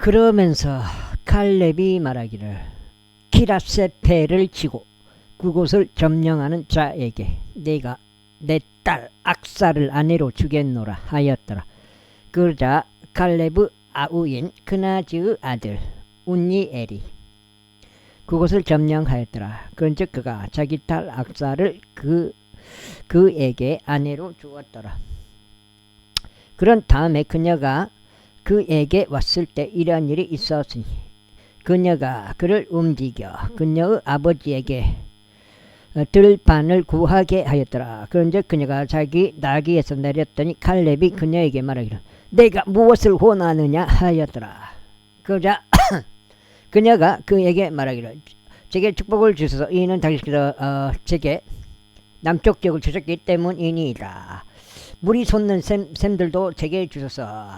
그러면서 칼렙이 말하기를 키라세페를 치고 그곳을 점령하는 자에게 내가 내 딸 악사를 아내로 주겠노라 하였더라. 그러자 칼렙의 아우인 그나즈의 아들 운니엘이 그곳을 점령하였더라. 그런즉 그가 자기 딸 악사를 그에게 아내로 주었더라. 그런 다음에 그녀가 그에게 왔을 때 이러한 일이 있었으니 그녀가 그를 움직여 그녀의 아버지에게 들판을 구하게 하였더라. 그런즉 그녀가 자기 나귀에서 내렸더니 칼렙이 그녀에게 말하기를 내가 무엇을 원하느냐 하였더라. 그러자 그녀가 그에게 말하기를 제게 축복을 주소서. 이는 당신께서 제게 남쪽 지역을 주셨기 때문이니이다. 물이 솟는 샘들도 제게 주소서.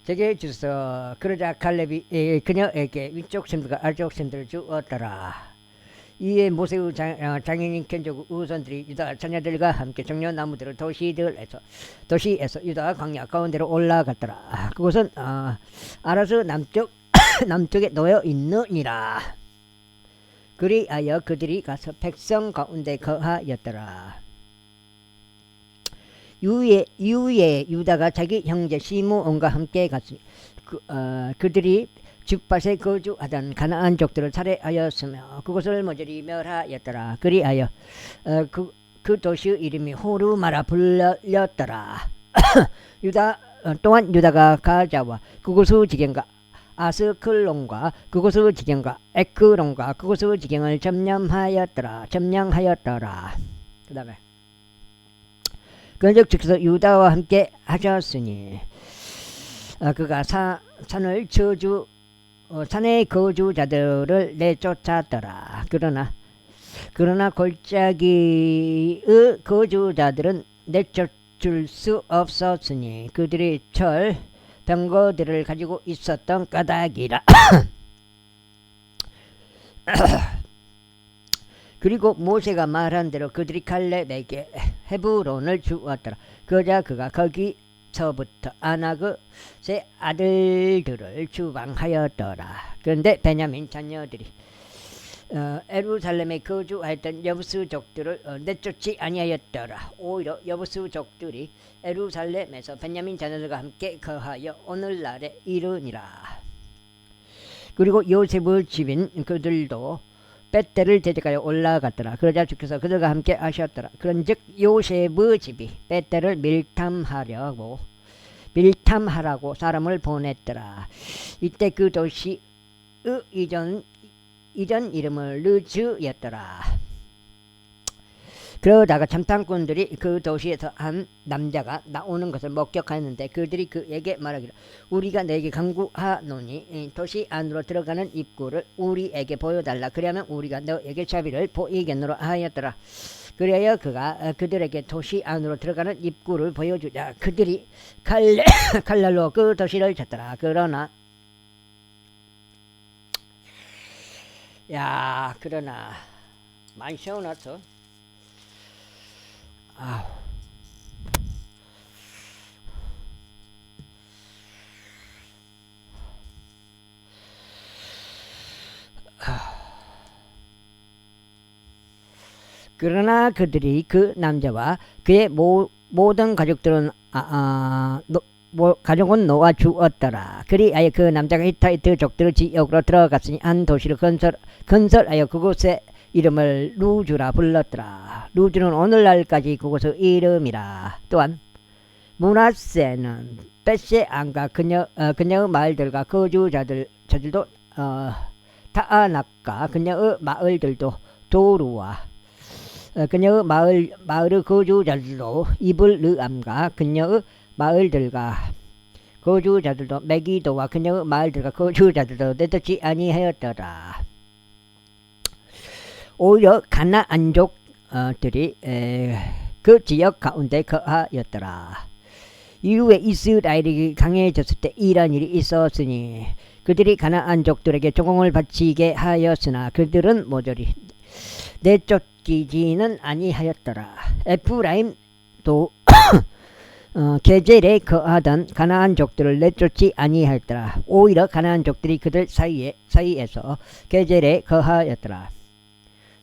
제게 주소서. 그러자 칼렙이 그녀에게 위쪽 샘들과 아래쪽 샘들을 주었더라. 이에 모세의 장인인 켄족 우선들이 유다 자녀들과 함께 정려나무들을 도시에서 유다 광야 가운데로 올라갔더라. 그곳은 아라스 남쪽에 놓여 있느니라. 그리하여 그들이 가서 백성 가운데 거하였더라. 이후에 유다가 자기 형제 시므온과 함께 갔으니 그들이 줍밭에 거주하던 가나안 족들을 살해하였으며 그곳을 모조리 멸하였더라. 그리하여 그 도시의 이름이 호르마라 불렸더라. 또한 유다가 가자와 그곳의 지경과 아스클론과 그곳의 지경과 에크론과 그곳의 지경을 점령하였더라. 그 다음에 그런즉 주께서 유다와 함께 하셨으니 그가 산의 거주자들을 내쫓았더라. 그러나 골짜기의 거주자들은 내쫓을 수 없었으니 그들이 병거들을 가지고 있었던 까닭이라. 그리고 모세가 말한 대로 그들이 칼렙에게 헤브론을 주었더라. 그러자 그가 거기서부터 아낙의 아들들을 주방하였더라. 그런데 베냐민 자녀들이 예루살렘에 거주하였던 여부스족들을 내쫓지 아니하였더라. 오히려 여부스족들이 예루살렘에서 베냐민 자녀들과 함께 거하여 오늘날에 이르니라. 그리고 요셉의 집인 그들도 벳델을 대적하여 올라갔더라. 그러자 주께서 그들과 함께 하셨더라. 그런즉 요셉의 집이 벳델을 밀탐하라고 사람을 보냈더라. 이때 그 도시의 이전 이름을 르즈였더라. 그러다가 참탐꾼들이 그 도시에서 한 남자가 나오는 것을 목격하였는데 그들이 그에게 말하기를 우리가 너에게 간구하노니 도시 안으로 들어가는 입구를 우리에게 보여달라. 그러면 우리가 너에게 자비를 보이겠노라 하였더라. 그래야 그가 그들에게 도시 안으로 들어가는 입구를 보여주자 그들이 칼날로 그 도시를 쳤더라. 그러나 많이 세워놨어. 그러나 그들이 그 남자와 그의 모든 가족들은 가족은 놓아 주었더라. 그리하여 그 남자가 히타이트 족들의 지역으로 들어갔으니 한 도시를 건설하여 그곳의 이름을 루즈라 불렀더라. 루즈는 오늘날까지 그곳의 이름이라. 또한 므낫세는 벳세안과 그녀의 마을들과 거주자들도 타아낙과 그녀의 마을들도 도루와 그녀의 마을의 거주자들도 이블르암과 그녀의 마을들과 거주자들도 메기도와 그녀의 마을들과 거주자들도 내쫓지 아니하였더라. 오히려 가나안족들이 그 지역 가운데 거하였더라. 이후에 이스라엘이 강해졌을 때 이런 일이 있었으니 그들이 가나안족들에게 조공을 바치게 하였으나 그들은 모조리 내쫓기지는 아니하였더라. 에프라임도 게젤에 거하던 가나안 족들을 내쫓지 아니하였더라. 오히려 가나안 족들이 그들 사이에서 게젤에 거하였더라.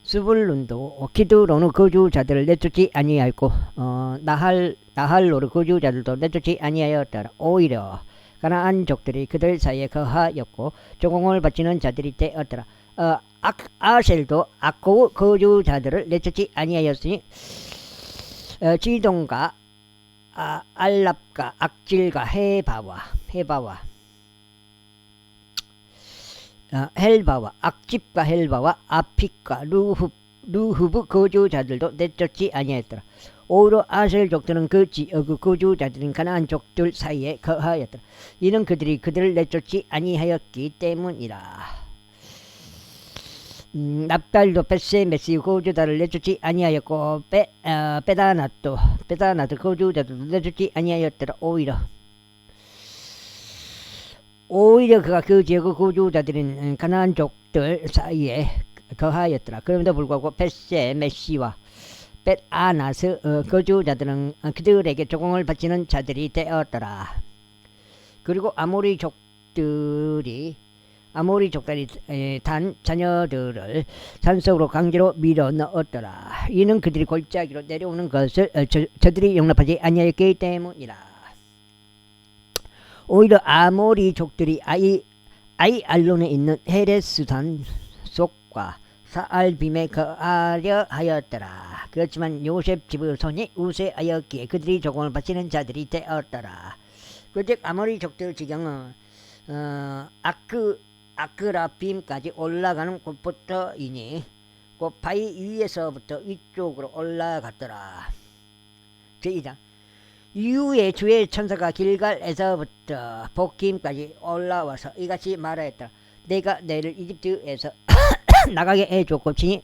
스불룬도 기드론의 거주자들을 내쫓지 아니하였고 나할로의 거주자들도 내쫓지 아니하였더라. 오히려 가나안 족들이 그들 사이에 거하였고 조공을 바치는 자들이 되었더라. 아셀도 악고의 거주자들을 내쫓지 아니하였으니 지동과 알랍과 악질과 헬바와 악집과 헬바와 아픽과 루흐브 거주자들도 내쫓지 아니하였더라. 오히려 아셀 족들은 그 지역의 거주자들인 가나안 족들 사이에 거하였더라. 이는 그들이 그들을 내쫓지 아니하였기 때문이라. 납달도 벳세메시 거주자를 내쫓지 아니하였고 베다나트 거주자들도 내쫓지 아니하였더라. 오히려 그가 그 지역의 거주자들인 가나안 족들 사이에 거하였더라. 그럼에도 불구하고 벳세메시와 벳아나스 거주자들은 그들에게 조공을 바치는 자들이 되었더라. 그리고 아모리 족들이 단 자녀들을 산속으로 강제로 밀어 넣었더라. 이는 그들이 골짜기로 내려오는 것을 저들이 용납하지 아니하였기 때문이라. 오히려 아모리 족들이 아이알론에 있는 헤레스산 속과 사알빔에 거하려 하였더라. 그렇지만 요셉 집의 손이 우세하였기에 그들이 조공을 바치는 자들이 되었더라. 그즉 아모리 족들 지경은 아크라빔까지 올라가는 곳부터이니 그 바위 위에서부터 위쪽으로 올라갔더라. 제2장 이후에 주의 천사가 길갈에서부터 복김까지 올라와서 이같이 말하였더라. 내가 너희를 이집트에서 나가게 해줬고 친히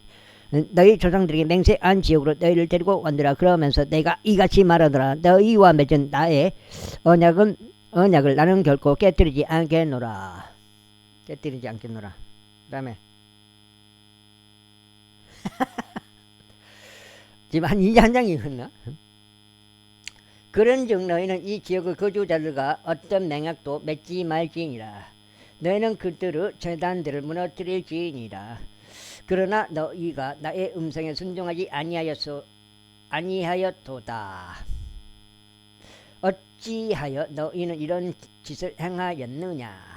너희 조상들에게 맹세한 지역으로 너희를 데리고 왔느라. 그러면서 내가 이같이 말하더라. 너희와 맺은 나의 언약을 나는 결코 깨뜨리지 않겠노라. 그 다음에 지금 한 2장이 흘렀나? 그런즉 너희는 이 지역의 거주자들과 어떤 맹약도 맺지 말지니라. 너희는 그들의 제단들을 무너뜨릴지니라. 그러나 너희가 나의 음성에 순종하지 아니하였도다. 어찌하여 너희는 이런 짓을 행하였느냐.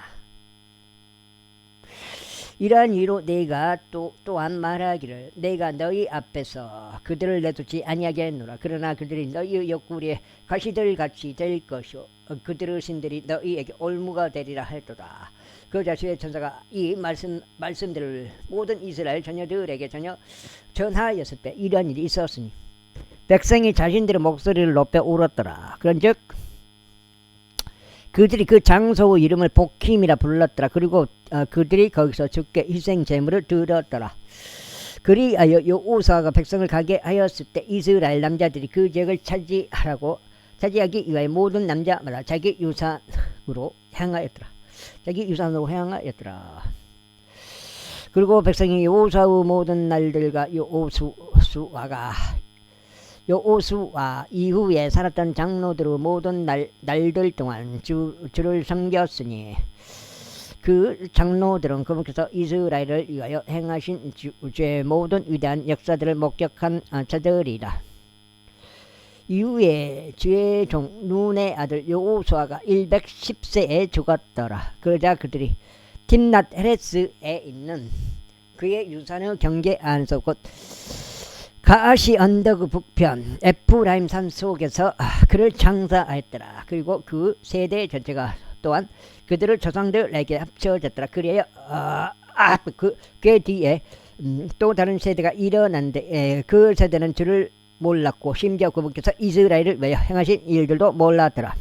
이러한 이유로 내가 또한 말하기를 내가 너희 앞에서 그들을 내쫓지 아니하겠노라. 그러나 그들이 너희의 옆구리에 가시들같이 될 것이요 그들의 신들이 너희에게 올무가 되리라 할도다. 그러자 주의 천사가 이 말씀들을 모든 이스라엘 자녀들에게 전하였을 때 이러한 일이 있었으니 백성이 자신들의 목소리를 높여 울었더라. 그런즉 그들이 그 장소의 이름을 복힘이라 불렀더라. 그리고 그들이 거기서 주께 희생 제물을 드렸더라. 그리하여 여호수아가 백성을 가게 하였을 때 이스라엘 남자들이 그 지역을 차지하기 위하여 모든 남자마다 자기 유산으로 향하였더라. 그리고 백성이 여호수아의 모든 날들과 여호수아 이후에 살았던 장로들의 모든 날들 동안 주를 섬겼으니 그 장로들은 그분께서 이스라엘을 위하여 행하신 주의 모든 위대한 역사들을 목격한 자들이라. 이후에 주의 종 눈의 아들 여호수아가 110세에 죽었더라. 그러자 그들이 timnat 헤레스에 있는 그의 유산의 경계 안에서 곧 가아시 언덕의 북편 에프라임 산 속에서 그를 장사하였더라. 그리고 그 세대 전체가 또한 그들의 조상들에게 합쳐졌더라. 그래야 그 뒤에 또 다른 세대가 일어난데 그 세대는 주를 몰랐고 심지어 그분께서 이스라엘을 위하여 행하신 일들도 몰랐더라.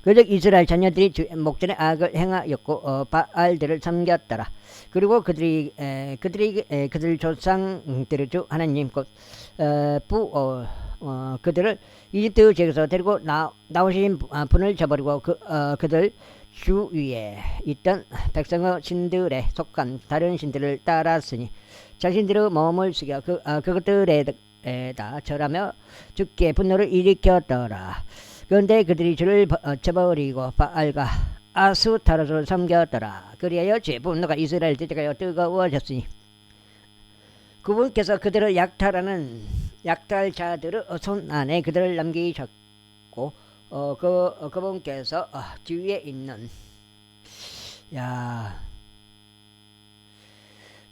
그즉 이스라엘 자녀들이 주의 목전에 악을 행하였고 바알들을 섬겼더라. 그리고 그들 조상들의 주 하나님 곧 그들을 이집트 지역에서 데리고 나오신 분을 저버리고 그들 주위에 있던 백성의 신들에 속한 다른 신들을 따랐으니 자신들의 몸을 숙여 그것들에다 절하며 주께 분노를 일으켰더라. 그런데 그들이 주를 쳐버리고 바알과 아스타롯을 섬겼더라. 그리하여 주의 분노가 이스라엘 대적하여 뜨거워졌으니 그분께서 그들을 약탈하는 약탈자들의 손 안에 그들을 남기셨고 그분께서 주위에 있는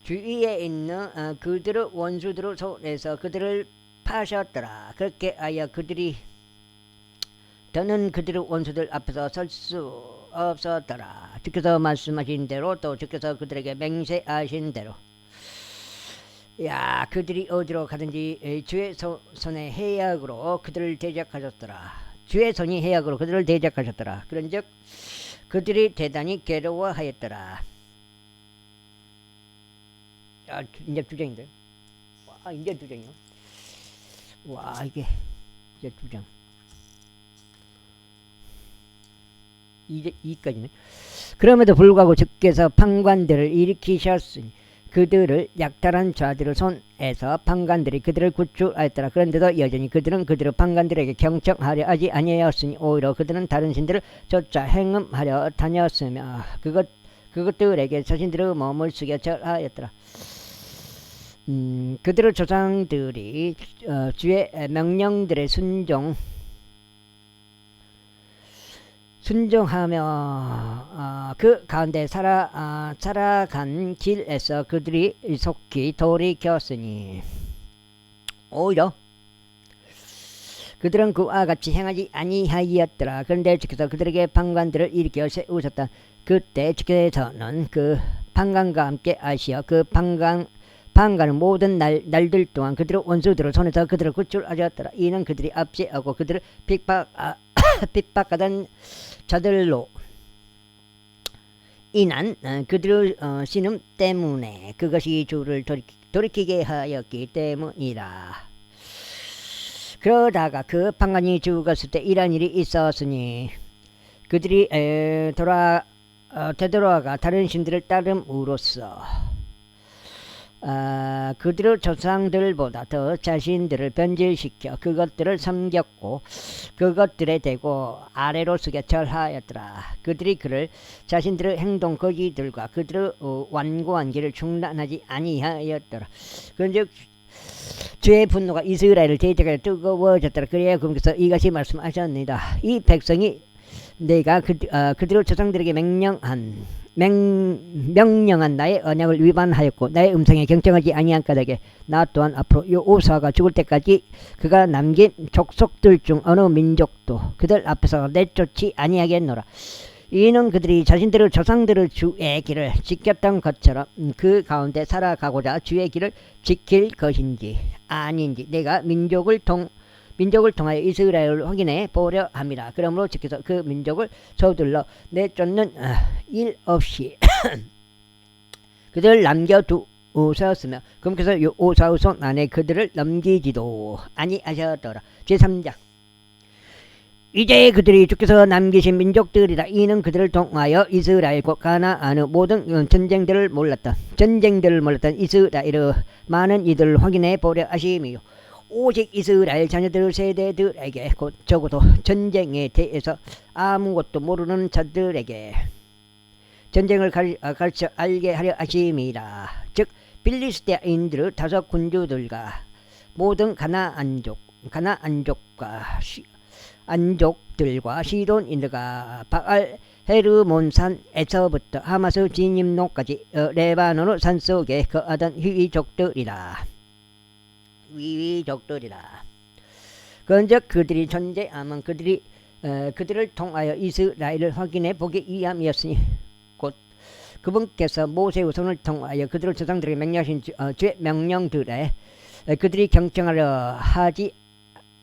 주위에 있는 그들의 원수들의 손에서 그들을 파셨더라. 그렇게 하여 그들이 더는 그들의 원수들 앞에서 설 수 없었더라. 주께서 말씀하신 대로 또 주께서 그들에게 맹세하신 대로 그들이 어디로 가든지 주의 손의 해약으로 그들을 대적하셨더라. 주의 손이 해약으로 그들을 대적하셨더라. 그런즉 그들이 대단히 괴로워하였더라. 이제 두 장인데. 이제 두 장이요. 이게 이제 두 장. 이제 2까지네. 그럼에도 불구하고 주께서 판관들을 일으키셨으니 그들을 약탈한 자들의 손에서 판관들이 그들을 구출하였더라. 그런데도 여전히 그들은 그들의 판관들에게 경청하려 하지 아니하였으니 오히려 그들은 다른 신들을 쫓아 행음하려 다녔으며 그것들에게 자신들의 몸을 숙여 절하였더라. 그들의 조상들이 주의 명령들에 순종하며 그 가운데 살아간 길에서 그들이 속히 돌이켰으니 오히려 그들은 그와 같이 행하지 아니하였더라. 그런데 주께서 그들에게 판관들을 일으켜 세우셨다. 그때 주께서는 그 판관과 함께 하시어 그 판관은 모든 날들 동안 그들의 원수들의 손에서 그들을 구출하셨더라. 이는 그들이 압제하고 그들을 핍박하던 자들로 인한 그들의 신음 때문에 그것이 주를 돌이키게 하였기 때문이라. 그러다가 그 판관이 죽었을 때 이런 일이 있었으니 그들이 되돌아가 다른 신들을 따름으로써 그들의 조상들보다 더 자신들을 변질시켜 그것들을 섬겼고 그것들에 대고 아래로 숙여 절하였더라. 그들이 그를 자신들의 행동 거지들과 그들의 완고한 길을 중단하지 아니하였더라. 그런즉 주의 분노가 이스라엘을 대적하여 뜨거워졌더라. 그래야 그분께서 이같이 말씀하셨습니다. 이 백성이 내가 그들의 조상들에게 명령한 나의 언약을 위반하였고 나의 음성에 경청하지 아니한 까닭에 나 또한 앞으로 여호수아가 죽을 때까지 그가 남긴 족속들 중 어느 민족도 그들 앞에서 내쫓지 아니하겠노라. 이는 그들이 자신들의 조상들의 주의 길을 지켰던 것처럼 그 가운데 살아가고자 주의 길을 지킬 것인지 아닌지 내가 민족을 통하여 이스라엘을 확인해 보려 합니다. 그러므로 주께서 그 민족을 서둘러 내쫓는 일 없이 그들을 남겨두셨으며 그분께서 여호수아의 손 안에 그들을 넘기지도 아니하셨더라. 제3장 이제 그들이 주께서 남기신 민족들이라. 이는 그들을 통하여 이스라엘과 가나안의 모든 전쟁들을 몰랐던 이스라엘의 많은 이들을 확인해 보려 하심이요 오직 이스라엘 자녀들 세대들에게 곧 적어도 전쟁에 대해서 아무것도 모르는 자들에게 전쟁을 가르쳐 알게 하려 하심이라. 즉 빌리스테인들의 다섯 군주들과 모든 안족들과 시돈인들과 바알 헤르몬산에서부터 하마스 진입로까지 레바논의 산속에 거하던 위위족들이라. 그런즉 그들이 존재하면 그들을 통하여 이스라엘을 확인해 보기 위함이었으니 곧 그분께서 모세의 손을 통하여 그들의 조상들에게 명령하신 주의 명령들에 그들이 경청하려 하지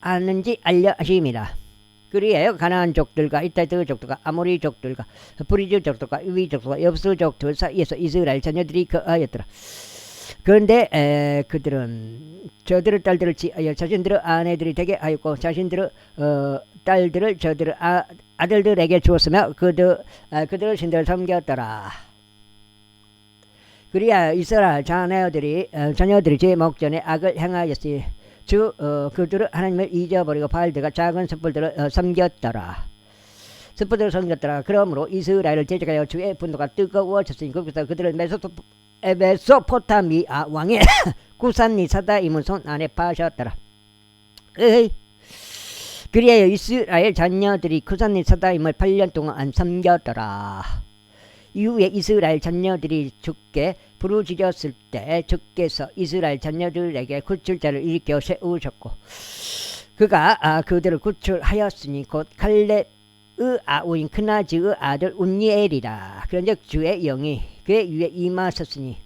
않는지 알려 하심이라. 그리하여 가나안 족들과 이타트 족들과 아모리 족들과 브리즈 족들과 위위 족들과 여부스 족들 사이에서 이스라엘 자녀들이 거하였더라. 그런데 그들은 저들의 딸들을 지하여 자신들의 아내들이 되게 하였고 자신들의 딸들을 저들의 아들들에게 주었으며 그들의 신들을 섬겼더라. 그리하여 이스라엘 자녀들이 제 목전에 악을 행하였으니 그들은 하나님을 잊어버리고 바알들과 작은 숯불들을 섬겼더라. 그러므로 이스라엘을 대적하여 주의 분노가 뜨거워졌으니 거기서 그들을 메소포타미아 왕의 구산리사다임의 손 안에 파셨더라. 그리하여 이스라엘 자녀들이 구산리사다임을 8년 동안 섬겼더라. 이후에 이스라엘 자녀들이 주께 부르짖었을 때 주께서 이스라엘 자녀들에게 구출자를 일으켜 세우셨고 그가 그들을 구출하였으니 곧 칼렙의 아우인 크나즈의 아들 운니엘이라. 그런즉 주의 영이 그의 위에 임하셨으니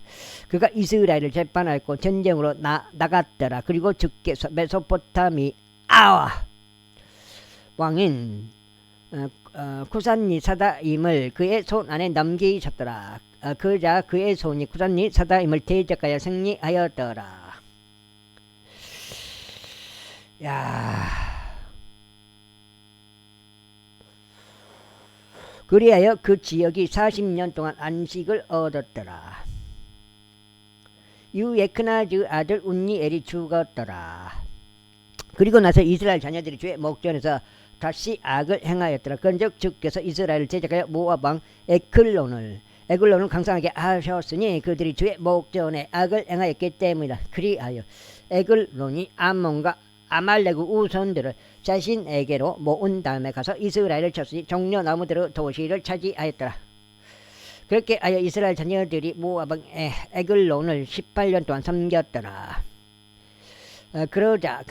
그가 이스라엘을 재판하였고 전쟁으로 나갔더라. 그리고 주께서 메소포타미아 왕인 구산리사다임을 그의 손 안에 넘기셨더라. 그러자 그의 손이 구산리사다임을 대적하여 승리하였더라. 야, 그리하여 그 지역이 40년 동안 안식을 얻었더라. 이후에 크나즈 아들 운니엘이 죽었더라. 그리고 나서 이스라엘 자녀들이 주의 목전에서 다시 악을 행하였더라. 그런즉 주께서 이스라엘을 대적하여 모압 왕 에글론을 강성하게 하셨으니 그들이 주의 목전에 악을 행하였기 때문이다. 그리하여 에글론이 암몬과 아말렉의 우선들을 자신에게로 모은 다음에 가서 이스라엘을 쳤으니 종려나무들의 도시를 차지하였더라. 그렇게 하여 이스라엘 자녀들이 모압 왕 에글론을 18년 동안 섬겼더라. 그러나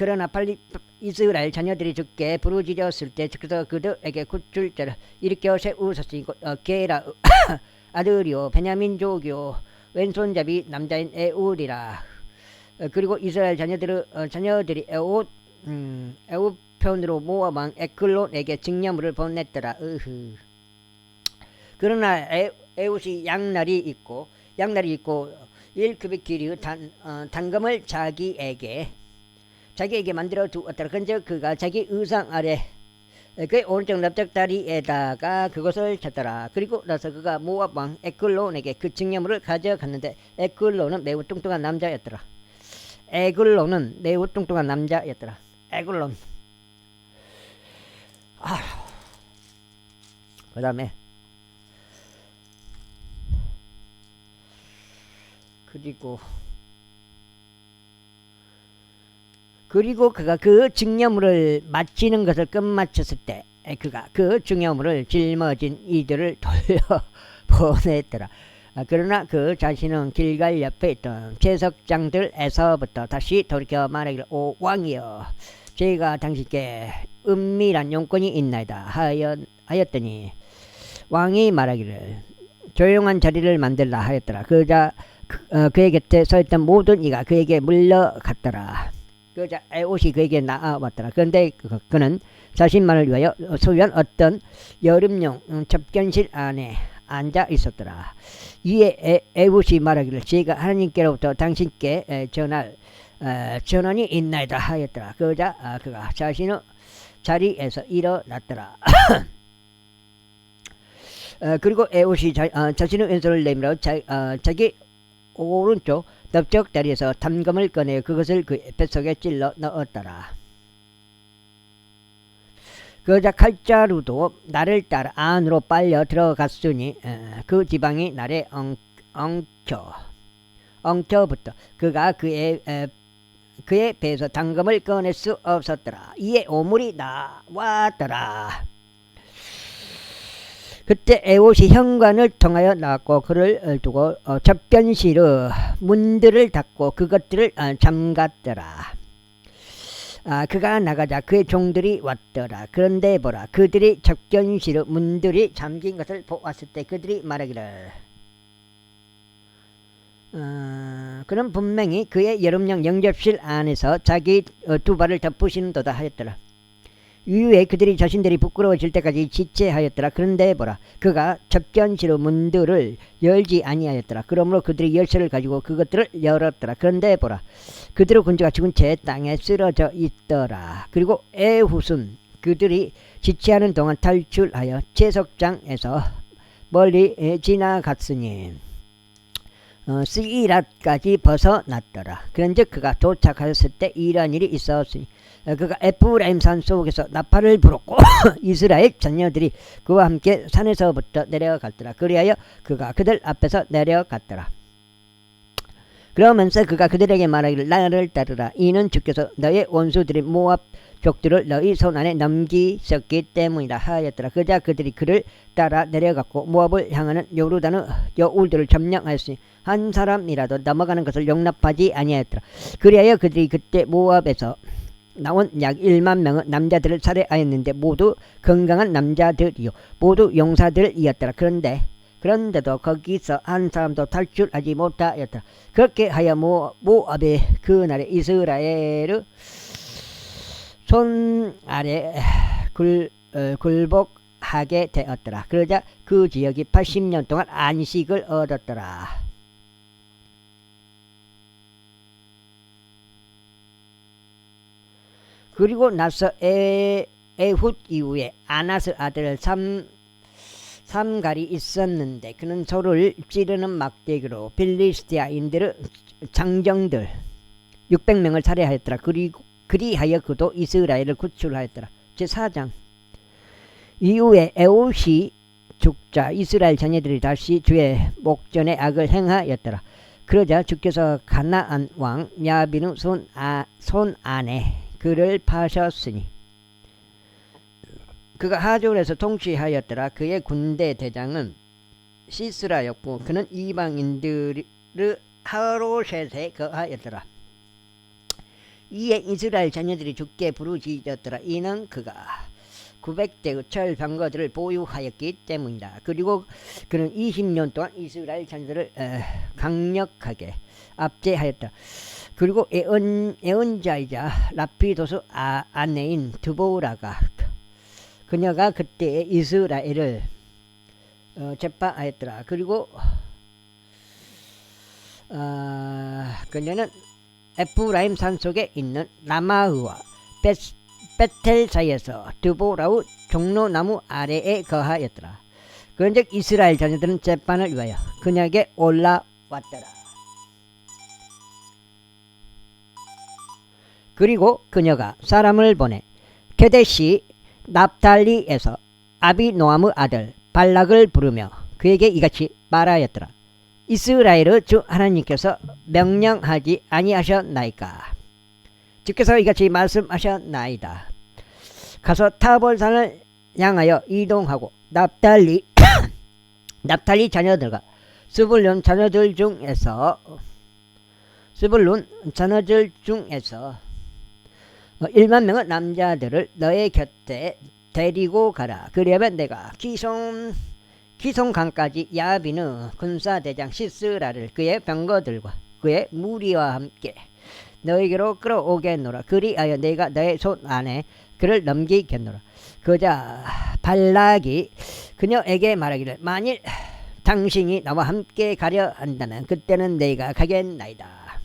이스라엘 자녀들이 주께 부르짖었을 때 주께서 그들에게 구출자를 일으켜 세우셨으니 게라 아들이요 베냐민족이요 왼손잡이 남자인 에울이라. 그리고 이스라엘 자녀들이 에웃 편으로 모압 왕 에글론에게 증여물을 보냈더라. 그러나 에웃이 양날이 있고 1규빗 길이의 단검을 자기에게 만들어 두었더라. 그런즉 그가 자기 의상 아래 그의 오른쪽 넓적다리에다가 그것을 쳤더라. 그리고 나서 그가 모압 왕 에글론에게 그 증여물을 에글론은 매우 뚱뚱한 남자였더라. 에글론. 그 다음에 그리고 그가 그 증여물을 마치는 것을 끝마쳤을 때 그가 그 증여물을 짊어진 이들을 돌려보냈더라. 그러나 그 자신은 길갈 옆에 있던 채석장들에서부터 다시 돌이켜 말하기를 오 왕이여 제가 당신께 은밀한 용건이 있나이다 하였더니 왕이 말하기를 조용한 자리를 만들라 하였더라. 그의 곁에 서있던 모든 이가 그에게 물러갔더라. 그러자 에옷이 그에게 나아왔더라. 그런데 그는 자신만을 위하여 소유한 어떤 여름용 접견실 안에 앉아 있었더라. 이에 에옷이 말하기를 제가 하나님께로부터 당신께 전할 전원이 있나이다 하였더라. 그러자 그가 자신의 자리에서 일어났더라. 그리고 에옷이 자신의 왼손을 내밀어 자기 오른쪽 넓적다리에서 단검을 꺼내 그것을 그 뱃속에 찔러 넣었더라. 그러자 칼자루도 날을 따라 안으로 빨려 들어갔으니 그 지방이 날에 엉켜붙어 그가 그의 배에서 단검을 꺼낼 수 없었더라. 이에 오물이 나왔더라. 그때 에옷이 현관을 통하여 나왔고 그를 두고 접견실의 문들을 닫고 그것들을 잠갔더라. 그가 나가자 그의 종들이 왔더라. 그런데 보라 그들이 접견실의 문들이 잠긴 것을 보았을 때 그들이 말하기를 그는 분명히 그의 여름용 영접실 안에서 자기 두 발을 덮으시는도다 하였더라. 이후에 그들이 자신들이 부끄러워질 때까지 지체하였더라. 그런데 보라 그가 접견실의 문들을 열지 아니하였더라. 그러므로 그들이 열쇠를 가지고 그것들을 열었더라. 그런데 보라 그들의 군주가 죽은 채 땅에 쓰러져 있더라. 그리고 에훗은 그들이 지체하는 동안 탈출하여 채석장에서 멀리 지나갔으니 스이랏까지 벗어났더라. 그런즉 그가 도착하였을 때 이러한 일이 있었으니 그가 에프라임 산 속에서 나팔을 불었고 이스라엘 자녀들이 그와 함께 산에서부터 내려갔더라. 그리하여 그가 그들 앞에서 내려갔더라. 그러면서 그가 그들에게 말하기를 나를 따르라. 이는 주께서 너의 원수들인 모압 족들을 너희 손안에 넘기셨기 때문이라 하였더라. 그자 그들이 그를 따라 내려갔고 모압을 향하는 요르단의 여울들을 점령하였으니 한 사람이라도 넘어가는 것을 용납하지 아니하였더라. 그리하여 그들이 그때 모압에서 나온 약 1만 명의 남자들을 살해하였는데 모두 건강한 남자들이요 모두 용사들이었더라. 그런데도 거기서 한 사람도 탈출하지 못하였더라. 그렇게 하여 모압의 그날에 이스라엘의 손 아래 굴복하게 되었더라. 그러자 그 지역이 80년 동안 안식을 얻었더라. 그리고 나서 에훗 이후에 아나스 아들 삼갈이 있었는데 그는 소를 찌르는 막대기로 빌리스티아인들의 장정들 600명을 살해하였더라. 그리하여 그도 이스라엘을 구출하였더라. 제4장. 이후에 에훗이 죽자 이스라엘 자녀들이 다시 주의 목전에 악을 행하였더라. 그러자 주께서 가나안 왕 야빈의 손 안에 그를 파셨으니 그가 하졸에서 통치하였더라. 그의 군대 대장은 시스라였고 그는 이방인들의 하로셋에 거하였더라. 이에 이스라엘 자녀들이 주께 부르짖었더라. 이는 그가 900대의 철병거들을 보유하였기 때문이다. 그리고 그는 20년 동안 이스라엘 자녀들을 강력하게 압제하였다. 그리고 애언자이자 라피도스 아내인 드보라가 그녀가 그때 이스라엘을 제파하였더라. 그리고 그녀는 에프라임 산속에 있는 라마흐와 베텔 사이에서 드보라의 종로나무 아래에 거하였더라. 그런즉 이스라엘 자녀들은 재판을 위하여 그녀에게 올라왔더라. 그리고 그녀가 사람을 보내 게데시 납달리에서 아비노함의 아들 발락을 부르며 그에게 이같이 말하였더라. 이스라엘의 주 하나님께서 명령하지 아니하셨나이까. 주께서 이같이 말씀하셨나이다. 가서 타볼산을 향하여 이동하고 납달리 자녀들과 스불론 자녀들 중에서 1만 명의 남자들을 너의 곁에 데리고 가라. 그러면 내가 기송강까지 야빈의 군사대장 시스라를 그의 병거들과 그의 무리와 함께 너에게로 끌어오겠노라. 그리하여 내가 너의 손 안에 그를 넘기겠노라. 그자 발락이 그녀에게 말하기를 만일 당신이 나와 함께 가려 한다면 그때는 내가 가겠나이다.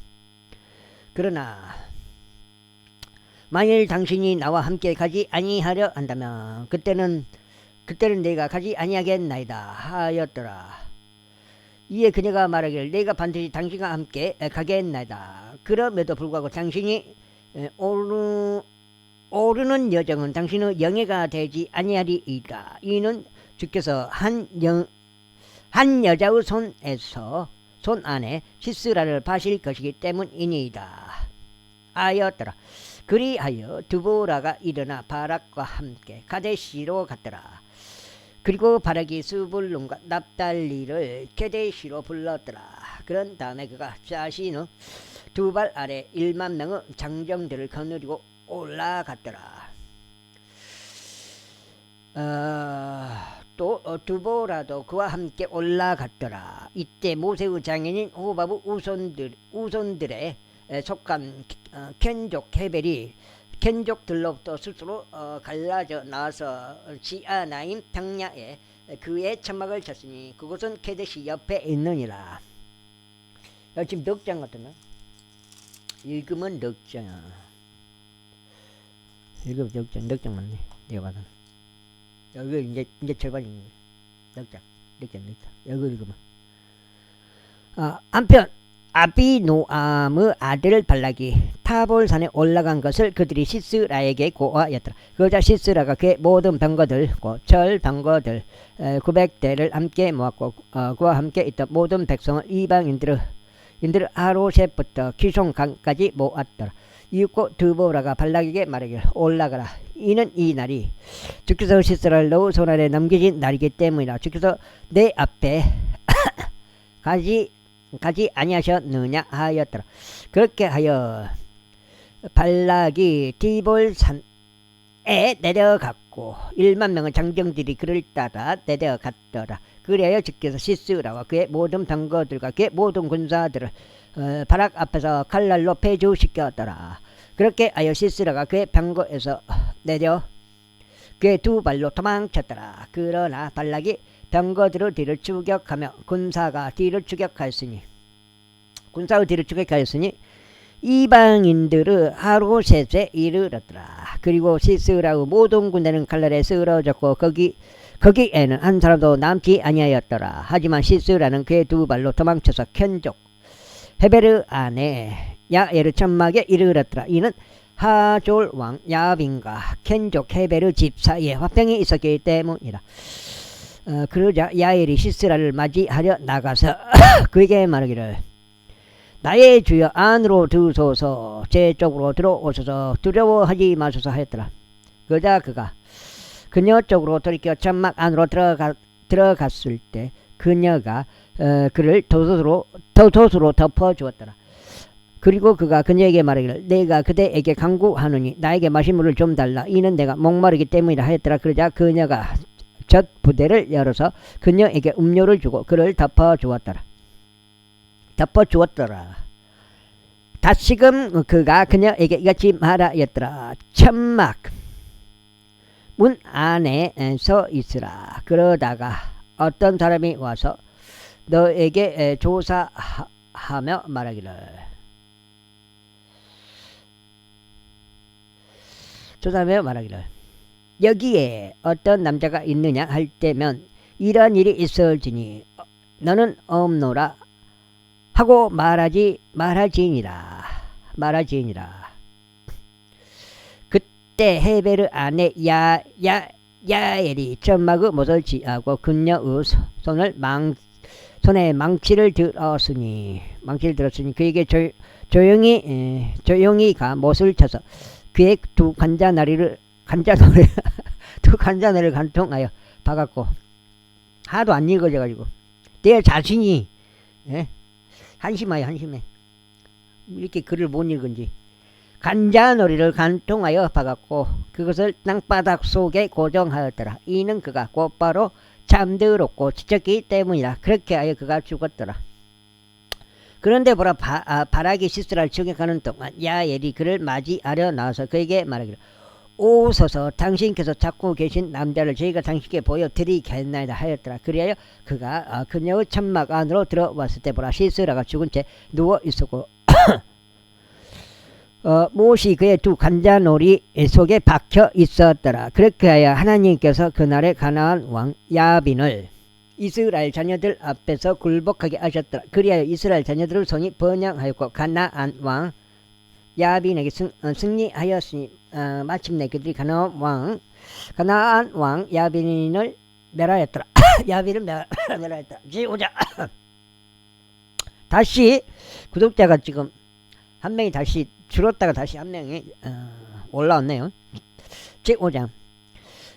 그러나 만일 당신이 나와 함께 가지 아니하려 한다면 그때는 내가 가지 아니하겠나이다 하였더라. 이에 그녀가 말하기를 내가 반드시 당신과 함께 가겠나이다. 그럼에도 불구하고 당신이 오르는 여정은 당신의 영예가 되지 아니하리이다. 이는 주께서 한 여자의 손 안에 시스라를 파실 것이기 때문이니이다 하였더라. 그리하여 드보라가 일어나 바락과 함께 가데시로 갔더라. 그리고 바락이 스불론과 납달리를 게데시로 불렀더라. 그런 다음에 그가 자신의 두 발 아래 1만 명의 장정들을 거느리고 올라갔더라. 또 드보라도 그와 함께 올라갔더라. 이때 모세의 장인인 호밥의 우손들에 속한 켄족 헤벨이 켄족들로부터 스스로 갈라져 나와서 지아나임 평야에 그의 천막을 쳤으니 그곳은 케데시 옆에 있느니라. 지금 넉장 같으나 읽으면 넉장. 읽으면 넉장 맞네. 내가 봐도 여기 이제 절반인 넉장. 여기 읽으면 한편 아비노암의 아들 발락이 타볼산에 올라간 것을 그들이 시스라에게 고하였더라. 그러자 시스라가 그의 모든 병거들 곧 철 병거들 900대를 함께 모았고 그와 함께 있던 모든 백성을 이방인들을 아로셋부터 기송강까지 모았더라. 이윽고 드보라가 발락에게 말하기를 올라가라. 이는 이 날이 주께서 시스라를 너의 손안에 넘기신 날이기 때문이라. 주께서 내 앞에 가지 아니하셨느냐 하였더라. 그렇게 하여 발락이 디볼산에 내려갔고 1만 명의 장정들이 그를 따라 내려갔더라. 그리하여 주께서 시스라와 그의 모든 병거들과 그의 모든 군사들을 바락 앞에서 칼날로 폐주시켰더라. 그렇게 하여 시스라가 그의 병거에서 내려 그의 두 발로 도망쳤더라. 그러나 발락이 병거들을 뒤를 추격하며 군사의 뒤를 추격하였으니 이방인들의 하루셋에 이르렀더라. 그리고 시스라의 모든 군대는 칼날에 쓰러졌고 거기에는 한 사람도 남지 아니하였더라. 하지만 시스라는 그의 두 발로 도망쳐서 켄족 헤베르 안에 야에르 천막에 이르렀더라. 이는 하졸 왕 야빈과 켄족 헤베르 집 사이에 화평이 있었기 때문이라. 그러자 야엘이 시스라를 맞이하려 나가서 그에게 말하기를 나의 주여 안으로 드소서 제 쪽으로 들어오소서 두려워하지 마소서 하였더라. 그러자 그가 그녀 쪽으로 돌이켜 천막 안으로 들어갔을 때 그녀가 그를 도옷으로 덮어주었더라. 그리고 그가 그녀에게 말하기를 내가 그대에게 간구하노니 나에게 마실 물을 좀 달라. 이는 내가 목마르기 때문이라 하였더라. 그러자 그녀가 젖 부대를 열어서 그녀에게 음료를 주고 그를 덮어주었더라. 다시금 그가 그녀에게 이같이 말하였더라. 천막 문 안에 서 있으라. 그러다가 어떤 사람이 와서 너에게 조사하며 말하기를 여기에 어떤 남자가 있느냐 할 때면 이러한 일이 있을지니 너는 없노라 하고 말하지니라. 그때 헤베르 안에 야엘이 천막의 못을 지하고 그녀의 손에 망치를 들었으니 그에게 조용히 가 못을 쳐서 그의 두 관자놀이를 간통하여 박았고 하도 안 읽어져가지고 내 자신이 한심해 이렇게 글을 못 읽은지 관자놀이를 간통하여 박았고 그것을 땅바닥 속에 고정하였더라. 이는 그가 곧바로 잠들었고 지쳤기 때문이라. 그렇게 하여 그가 죽었더라. 그런데 보라 바락이 시스라를 추격하는 동안 야엘이 그를 맞이하려 나와서 그에게 말하기를 오소서 당신께서 찾고 계신 남자를 저희가 당신께 보여드리겠나이다 하였더라. 그리하여 그가 그녀의 천막 안으로 들어왔을 때 보라 시스라가 죽은 채 누워 있었고 못이 그의 두 관자놀이 속에 박혀 있었더라. 그렇게 하여 하나님께서 그날의 가나안 왕 야빈을 이스라엘 자녀들 앞에서 굴복하게 하셨더라. 그리하여 이스라엘 자녀들의 손이 번영하였고 가나안 왕 야빈에게 승리하였으니 마침내 그들이 가나안 왕 야빈을 멸하였더라. 야빈을 멸하였더라. 오자 다시 구독자가 지금 한 명이 다시 줄었다가 다시 한 명이 올라왔네요. 제5장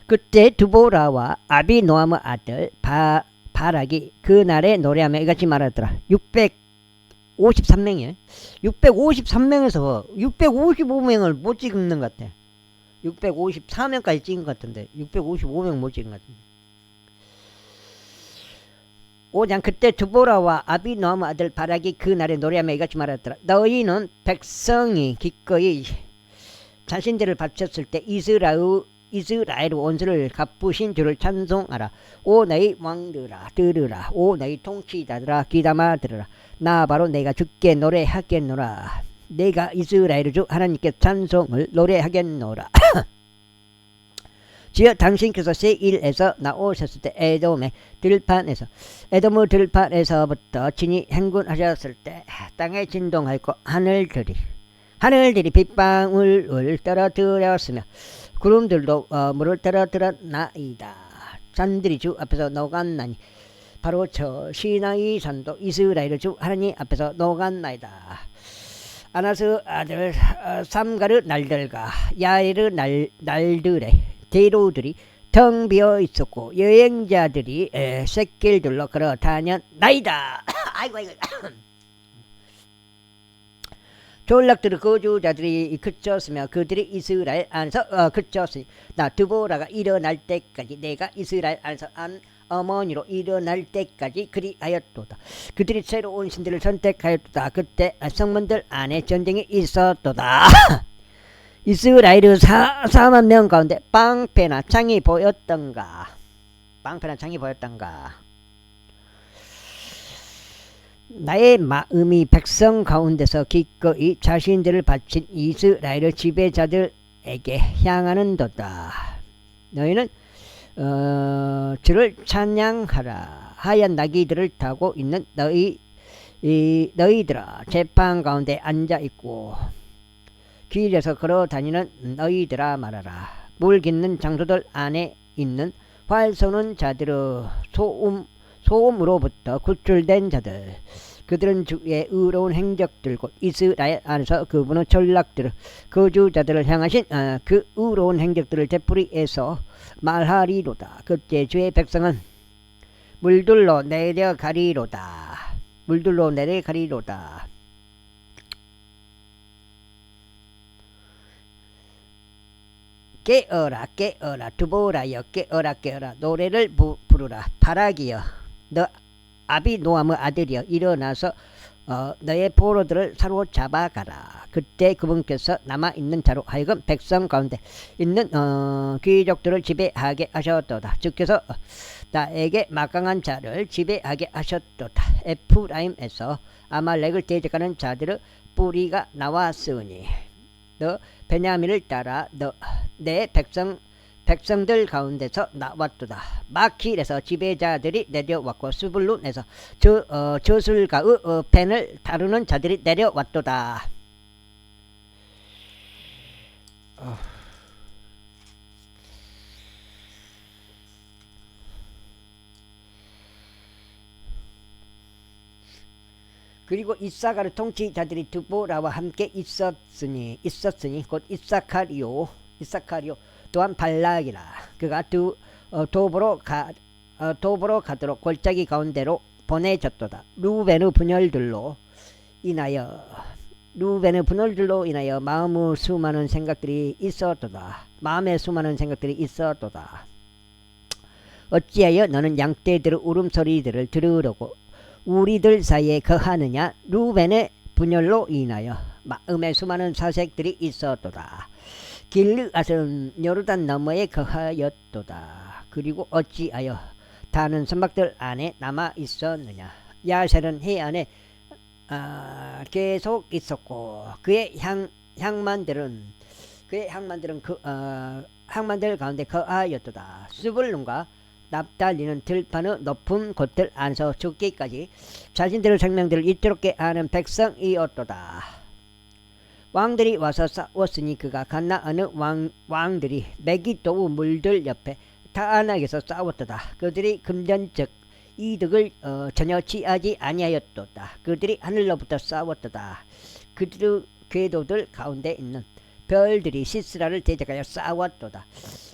그때 두보라와 아비노암의 아들 바락이 그날에 노래하며 이같이 말하더라. 653명이에요. 653명에서 655명을 못 찍는 것 같아. 654명까지 찍은 것 같은데 655명 못 찍은 것 같은데. 5장 그때 두보라와 아비노암의 아들 바락이 그날에 노래하며 이같이 말하더라. 너희는 백성이 기꺼이 자신들을 바쳤을 때 이스라엘 원수를 갚으신 주를 찬송하라. 오 너희 왕들아 들으라. 오 너희 통치자들아 귀담아 들으라. 나 바로 내가 주께 노래하겠노라. 내가 이스라엘 주 하나님께 찬송을 노래하겠노라. 주여 당신께서 세일에서 나오셨을 때 에돔의 들판에서부터 친히 행군하셨을 때 땅에 진동하였고 하늘들이 빗방울을 떨어뜨렸으며 구름들도 물을 떨어뜨렸나이다. 산들이 주 앞에서 녹았나니 바로 저 시나이 산도 이스라엘 주 하나님 앞에서 녹았나이다. 아나스 아들 삼가르 날들과 야에르 날들의 대로들이 텅 비어 있었고 여행자들이 샛길들로 걸어 다녔나이다. 아이고 졸락들의 거주자들이 그쳤으며 그들이 이스라엘 안에서 그쳤으니 나 드보라가 일어날 때까지 내가 이스라엘 안에서 어머니로 일어날 때까지 그리하였도다. 그들이 새로운 신들을 선택하였도다. 그때 성문들 안에 전쟁이 있었도다. 이스라엘의 4만 명 가운데 방패나 창이 보였던가. 나의 마음이 백성 가운데서 기꺼이 자신들을 바친 이스라엘의 지배자들에게 향하는도다. 너희는 주를 찬양하라. 하얀 나귀들을 타고 있는 너희들아, 재판 가운데 앉아있고 길에서 걸어다니는 너희들아 말하라. 물 깃는 장소들 안에 있는 활 쏘는 자들의 소음으로부터 구출된 자들, 그들은 주의 의로운 행적들 곧 이스라엘 안에서 그분의 전락들을 거주자들을 향하신 그 의로운 행적들을 되풀이해서 말하리로다. 그때 주의 백성은 물들로 내려가리로다. 깨어라 두보라여 깨어라 노래를 부르라. 바라기여 너 아비노함의 아들이여 일어나서 너의 포로들을 사로잡아 가라. 그때 그분께서 남아있는 자로 하여금 백성 가운데 있는 귀족들을 지배하게 하셨도다. 주께서 나에게 막강한 자를 지배하게 하셨도다. 에프라임에서 아말렉을 대적하는 자들의 뿌리가 나왔으니 너 베냐민을 따라 내 백성들 가운데서 나왔도다. 마킬에서 지배자들이 내려왔고 스불룬에서 저술가의 펜을 다루는 자들이 내려왔도다. 그리고 이사가르 통치자들이 드보라와 함께 있었으니 곧 이사카리오 또한 발락이라. 그가 도보로 가도록 골짜기 가운데로 보내졌도다. 루벤의 분열들로 인하여 마음의 수많은 생각들이 있었도다. 어찌하여 너는 양떼들의 울음소리들을 들으려고 우리들 사이에 거하느냐. 루벤의 분열로 인하여 마음에 수많은 사색들이 있었도다. 길르앗은 요르단 너머에 거하였도다. 그리고 어찌하여 다른 선박들 안에 남아 있었느냐. 야셀은 해안에 계속 있었고 그의 항만들 가운데 거하였도다. 스불룬과 납달리는 들판의 높은 곳들 안에서 죽기까지 자신들의 생명들을 이토록게 하는 백성이었도다. 왕들이 와서 싸웠으니 그가 갓나아는 왕들이 메기도의 물들 옆에 타아낙에서 싸웠도다. 그들이 금전적 이득을 전혀 취하지 아니하였도다. 그들이 하늘로부터 싸웠도다. 그들의 궤도들 가운데 있는 별들이 시스라를 대적하여 싸웠도다.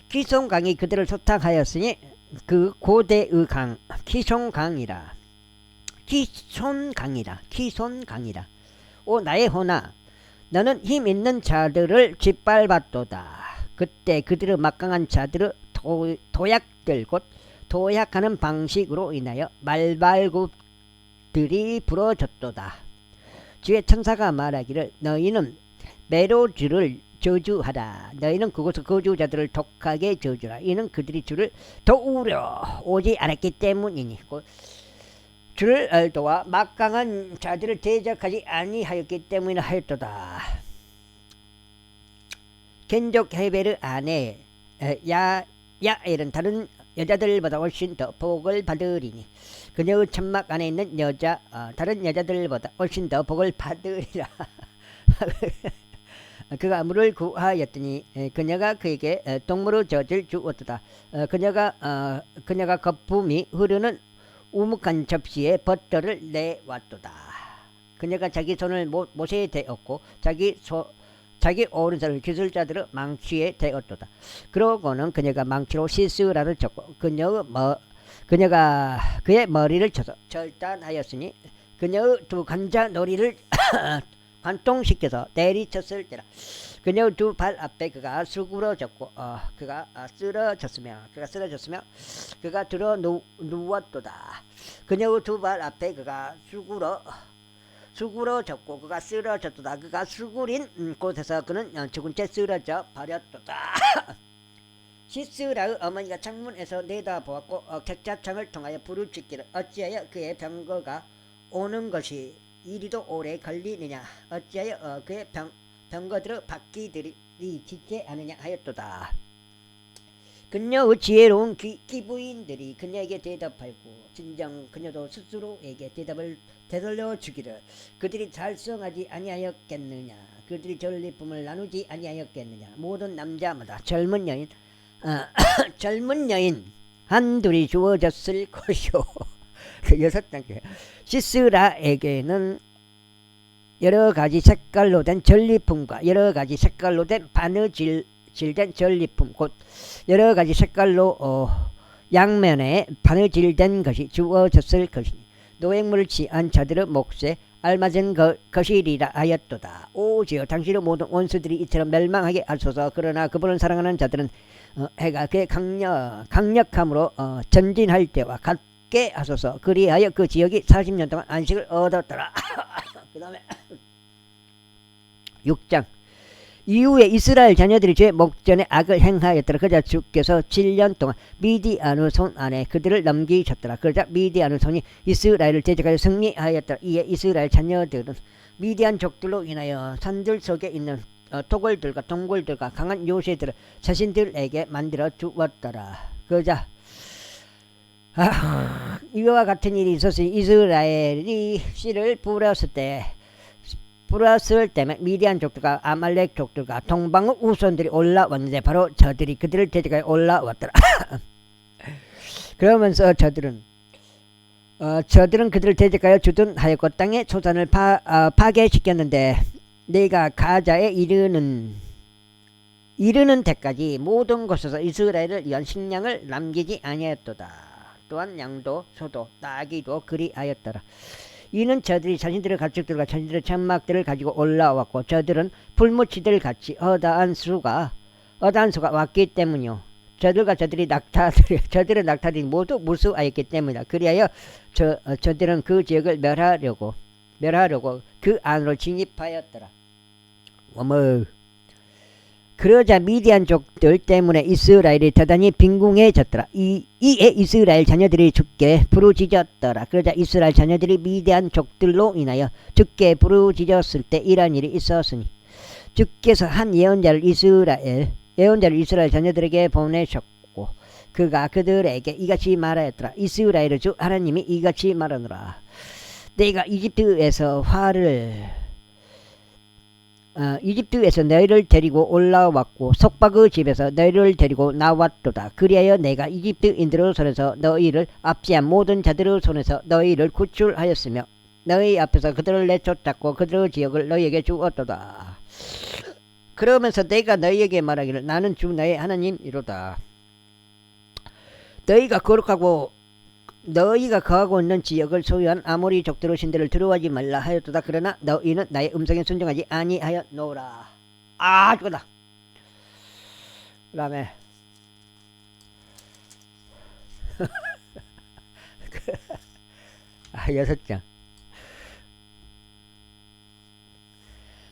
키손강이 그들을 소탕하였으니 그 고대의 강 키손강이라. 오 나의 호나, 너는 힘 있는 자들을 짓밟았도다. 그때 그들의 막강한 자들의 도약들 곧 도약하는 방식으로 인하여 말발굽들이 부러졌도다. 주의 천사가 말하기를 너희는 메로주를 저주하라. 너희는 그곳의 거주자들을 독하게 저주하라. 이는 그들이 주를 도우려 오지 않았기 때문이니 주를 도와 막강한 자들을 대적하지 아니하였기 때문이라 하였도다. 겐족 헤베르 안에 야 이런 다른 여자들보다 훨씬 더 복을 받으리니 그녀의 천막 안에 있는 여자 다른 여자들보다 훨씬 더 복을 받으리라. 그가 물을 구하였더니 그녀가 그에게 동물의 젖을 주었도다. 그녀가 거품이 흐르는 우묵한 접시에 버터를 내왔도다. 그녀가 자기 손을 못에 대었고 자기 오른손을 기술자들의 망치에 대었도다. 그러고는 그녀가 망치로 시스라를 쳤고 그녀가 그의 머리를 쳐서 절단하였으니 그녀의 두 관자 놀이를 관통시켜서 내리쳤을 때라. 그녀의 두 발 앞에 그가 수그러졌고 그가 쓰러졌으며 그가 들어 누웠도다. 그녀의 두 발 앞에 그가 수그러졌고 그가 쓰러졌도다. 그가 수그린 곳에서 그는 죽은 채 쓰러져 버렸도다. 시스라의 어머니가 창문에서 내다보았고 객자창을 통하여 부르짖기를 어찌하여 그의 병거가 오는 것이 이리도 오래 걸리느냐 어찌하여 그의 병거들의 바퀴들이 짖지 않느냐 하였도다. 그녀의 지혜로운 기부인들이 그녀에게 대답하였고 진정 그녀도 스스로에게 대답을 되돌려 주기를 그들이 달성하지 아니하였겠느냐 그들이 전리품을 나누지 아니하였겠느냐 모든 남자마다 젊은 여인 한둘이 주어졌을 것이요. 그 6단계 시스라에게는 여러가지 색깔로 된 전리품과 여러가지 색깔로 된 바느질된 전리품 곧 여러가지 색깔로 양면에 바느질된 것이 주어졌을 것이니 노획물을 취한 자들의 몫에 알맞은 것이리라 하였도다. 오지여 당신의 모든 원수들이 이처럼 멸망하게 하소서. 그러나 그분을 사랑하는 자들은 해가 그의 강력함으로 전진할 때와 같게 하소서. 그리하여 그 지역이 40년 동안 안식을 얻었더라. 그 다음에 6장 이후에 이스라엘 자녀들이 죄 목전에 악을 행하였더라. 그러자 주께서 7년 동안 미디안의 손 안에 그들을 넘기셨더라. 그러자 미디안의 손이 이스라엘을 대적하여 승리하였더라. 이에 이스라엘 자녀들은 미디안 족들로 인하여 산들 속에 있는 토굴들과 동굴들과 강한 요새들을 자신들에게 만들어 주었더라. 그러자 이와 같은 일이 있었으니 이스라엘이 씨를 뿌렸을 때면 미디안 족들과 아말렉 족들과 동방의 우선들이 올라왔는데 바로 저들이 그들을 대적하여 올라왔더라. 그러면서 저들은 그들을 대적하여 주둔하였고 땅의 초산을 파괴시켰는데 내가 가자에 이르는 데까지 모든 곳에서 이스라엘을 위한 식량을 남기지 아니하였도다. 또한 양도 소도 나귀도 그리하였더라. 이는 저들이 자신들의 가축들과 자신들의 장막들을 가지고 올라왔고 저들은 풀무치들 같이 허다한 수가 왔기 때문이요. 저들의 낙타들이 모두 무수하였기 때문이다. 그리하여 저들은 그 지역을 멸하려고 그 안으로 진입하였더라. 어머. 그러자 미디안 족들 때문에 이스라엘이 대단히 빈궁해졌더라. 이에 이스라엘 자녀들이 주께 부르짖었더라. 그러자 이스라엘 자녀들이 미디안 족들로 인하여 주께 부르짖었을 때 이러한 일이 있었으니 주께서 한 예언자를 이스라엘 자녀들에게 보내셨고 그가 그들에게 이같이 말하였더라. 이스라엘의 주 하나님이 이같이 말하노라. 내가 이집트에서 너희를 데리고 올라왔고 속박의 집에서 너희를 데리고 나왔도다. 그리하여 내가 이집트인들의 손에서 너희를 압제한 모든 자들의 손에서 너희를 구출하였으며 너희 앞에서 그들을 내쫓았고 그들의 지역을 너희에게 주었도다. 그러면서 내가 너희에게 말하기를 나는 주 너희 하나님이로다. 너희가 거룩하고 너희가 거하고 있는 지역을 소유한 아모리 족들의 신들을 두려워하지 말라 하였도다. 그러나 너희는 나의 음성에 순종하지 아니하였노라. 죽었다. 그 다음에 6장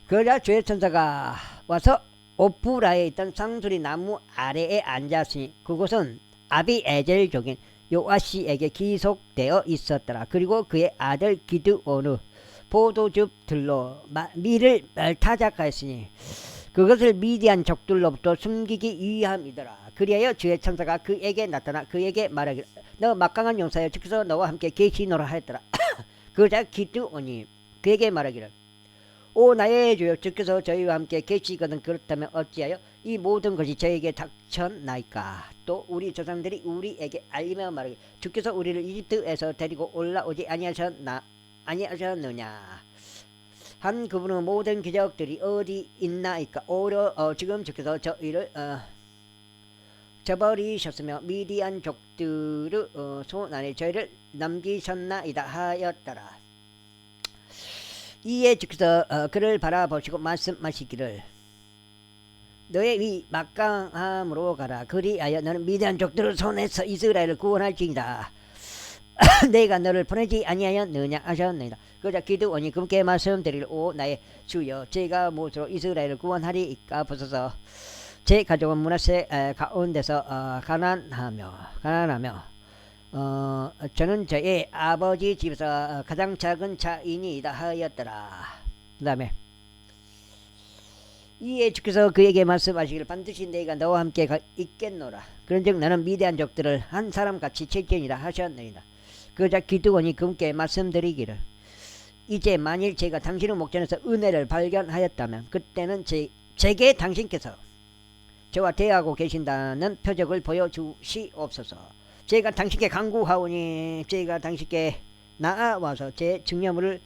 그러자 주의 천사가 와서 오프라에 있던 상수리 나무 아래에 앉았으니 그곳은 아비에젤 족인 요아시에게 기속되어 있었더라. 그리고 그의 아들 기드온의 포도즙들로 밀을 타작하였으니 그것을 미디안 족들로부터 숨기기 위함이더라. 그리하여 주의 천사가 그에게 나타나 그에게 말하기를 너 막강한 용사여 주께서 너와 함께 계시노라 하였더라. 그러자 기드온이 그에게 말하기를 오 나의 주여 주께서 저희와 함께 계시거든 그렇다면 어찌하여 이 모든 것이 저에게 닥쳤나이까. 또 우리 조상들이 우리에게 알리며 말하기를 주께서 우리를 이집트에서 데리고 올라오지 아니하셨느냐. 한 그분의 모든 기적들이 어디 있나이까. 오히려 지금 주께서 저희를 저버리셨으며 미디안 족들의 손 안에 저희를 남기셨나이다 하였더라. 이에 주께서 그를 바라보시고 말씀하시기를 너의 이 막강함으로 가라. 그리하여 너는 미디안 족들의 손에서 이스라엘을 구원할지니라. 내가 너를 보내지 아니하였느냐 하셨느니라. 그러자 기드온이 그분께 말씀드리기를 오 나의 주여 제가 무엇으로 이스라엘을 구원하리이까. 보소서 제 가족은 므낫세 가운데서 가난하며 저는 저의 아버지 집에서 가장 작은 자이니이다 하였더라. 그 다음에 이에 주께서 그에게 말씀하시기를 반드시 내가 너와 함께 있겠노라. 그런즉 너는 미디안 족들을 한 사람같이 칠지니라 하셨느니라. 그러자 기드온이 그분께 말씀드리기를 이제 만일 제가 당신의 목전에서 은혜를 발견하였다면 그때는 제게 당신께서 저와 대하고 계신다는 표적을 보여주시옵소서. 제가 당신께 간구하오니 제가 당신께 나아와서 제 증여물을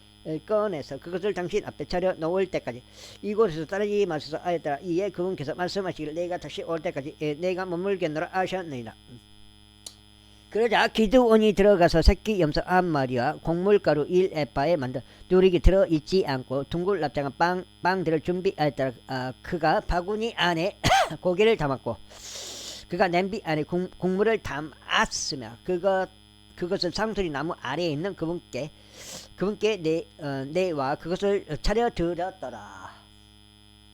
꺼내서 그것을 당신 앞에 차려 놓을 때까지 이곳에서 따르지 마소서 하였더라. 이에 그분께서 말씀하시기를 내가 다시 올 때까지 내가 머물겠노라 하셨느니라. 그러자 기드온이 들어가서 새끼 염소 한 마리와 곡물가루 1에바에 만든 누룩이 들어있지 않고 둥글 납작한 빵들을 준비하였더라. 그가 바구니 안에 고기를 담았고 그가 냄비 안에 국물을 담았으며 그것을 상수리 나무 아래에 있는 그분께 내와 그것을 차려 드렸더라.